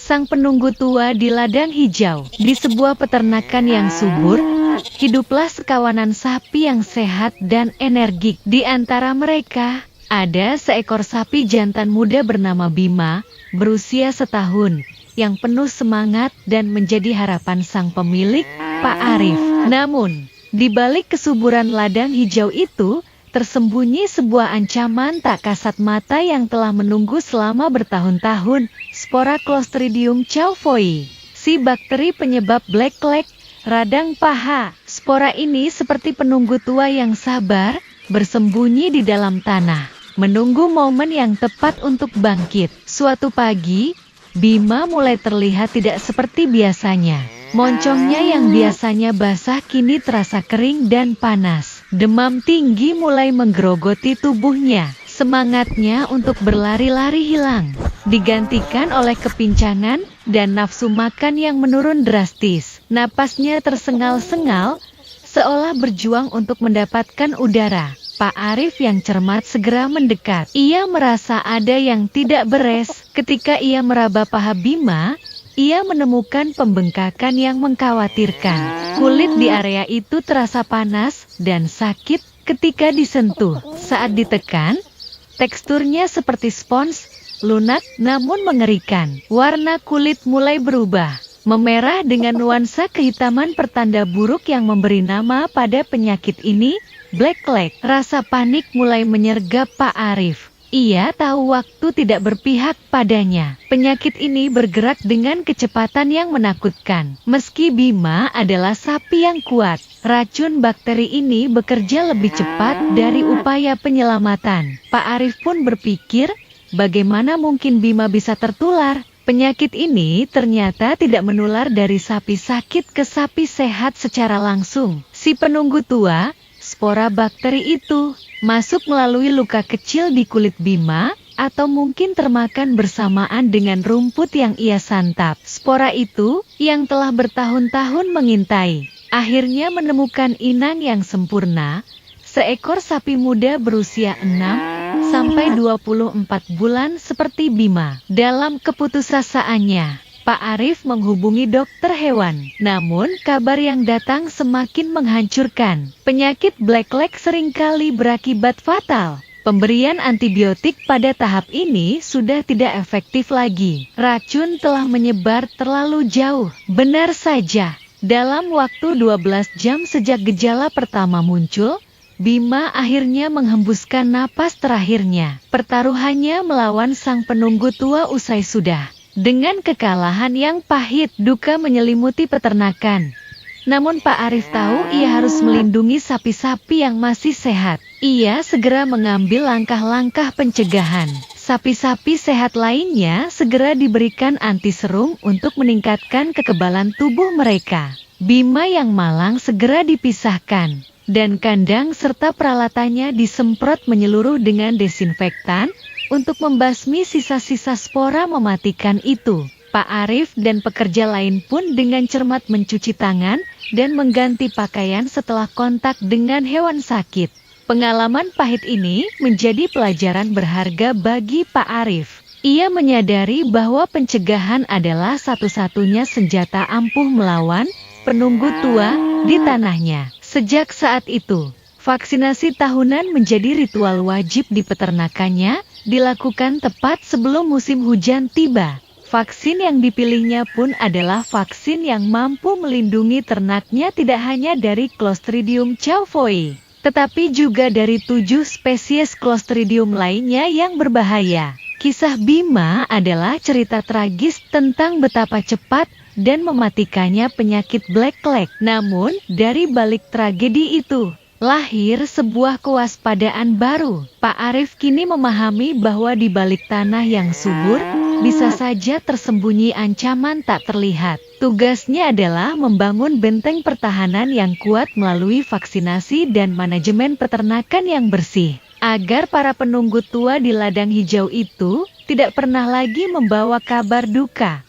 Sang penunggu tua di ladang hijau. Di sebuah peternakan yang subur, hiduplah sekawanan sapi yang sehat dan energik. Di antara mereka, ada seekor sapi jantan muda bernama Bima, berusia setahun, yang penuh semangat dan menjadi harapan sang pemilik, Pak Arif. Namun, di balik kesuburan ladang hijau itu, tersembunyi sebuah ancaman tak kasat mata yang telah menunggu selama bertahun-tahun, spora Clostridium chauffoii, si bakteri penyebab black leg, radang paha. Spora ini seperti penunggu tua yang sabar, bersembunyi di dalam tanah, menunggu momen yang tepat untuk bangkit. Suatu pagi, Bima mulai terlihat tidak seperti biasanya. Moncongnya yang biasanya basah kini terasa kering dan panas. Demam tinggi mulai menggerogoti tubuhnya. Semangatnya untuk berlari-lari hilang, digantikan oleh kepincangan dan nafsu makan yang menurun drastis. Napasnya tersengal-sengal, seolah berjuang untuk mendapatkan udara. Pak Arif yang cermat segera mendekat. Ia merasa ada yang tidak beres. Ketika ia meraba paha Bima, ia menemukan pembengkakan yang mengkhawatirkan. Kulit di area itu terasa panas dan sakit ketika disentuh. Saat ditekan, teksturnya seperti spons, lunak namun mengerikan. Warna kulit mulai berubah, memerah dengan nuansa kehitaman pertanda buruk yang memberi nama pada penyakit ini, black leg. Rasa panik mulai menyergap Pak Arif. Ia tahu waktu tidak berpihak padanya. Penyakit ini bergerak dengan kecepatan yang menakutkan. Meski Bima adalah sapi yang kuat, racun bakteri ini bekerja lebih cepat dari upaya penyelamatan. Pak Arif pun berpikir, bagaimana mungkin Bima bisa tertular? Penyakit ini ternyata tidak menular dari sapi sakit ke sapi sehat secara langsung. Si penunggu tua, spora bakteri itu, masuk melalui luka kecil di kulit Bima, atau mungkin termakan bersamaan dengan rumput yang ia santap. Spora itu, yang telah bertahun-tahun mengintai, akhirnya menemukan inang yang sempurna, seekor sapi muda berusia 6-24 bulan seperti Bima. Dalam keputusasaan, Pak Arif menghubungi dokter hewan. Namun, kabar yang datang semakin menghancurkan. Penyakit black leg seringkali berakibat fatal. Pemberian antibiotik pada tahap ini sudah tidak efektif lagi. Racun telah menyebar terlalu jauh. Benar saja, dalam waktu 12 jam sejak gejala pertama muncul, Bima akhirnya menghembuskan napas terakhirnya. Pertaruhannya melawan sang penunggu tua usai sudah. Dengan kekalahan yang pahit, duka menyelimuti peternakan. Namun Pak Arif tahu ia harus melindungi sapi-sapi yang masih sehat. Ia segera mengambil langkah-langkah pencegahan. Sapi-sapi sehat lainnya segera diberikan antiserum untuk meningkatkan kekebalan tubuh mereka. Bima yang malang segera dipisahkan, dan kandang serta peralatannya disemprot menyeluruh dengan desinfektan, untuk membasmi sisa-sisa spora mematikan itu. Pak Arif dan pekerja lain pun dengan cermat mencuci tangan dan mengganti pakaian setelah kontak dengan hewan sakit. Pengalaman pahit ini menjadi pelajaran berharga bagi Pak Arif. Ia menyadari bahwa pencegahan adalah satu-satunya senjata ampuh melawan penunggu tua di tanahnya. Sejak saat itu, vaksinasi tahunan menjadi ritual wajib di peternakannya, dilakukan tepat sebelum musim hujan tiba. Vaksin yang dipilihnya pun adalah vaksin yang mampu melindungi ternaknya tidak hanya dari Clostridium chauffoii, tetapi juga dari 7 spesies Clostridium lainnya yang berbahaya. Kisah Bima adalah cerita tragis tentang betapa cepat dan mematikannya penyakit black leg. Namun, dari balik tragedi itu, lahir sebuah kewaspadaan baru. Pak Arif kini memahami bahwa di balik tanah yang subur, bisa saja tersembunyi ancaman tak terlihat. Tugasnya adalah membangun benteng pertahanan yang kuat melalui vaksinasi dan manajemen peternakan yang bersih, agar para penunggu tua di ladang hijau itu tidak pernah lagi membawa kabar duka.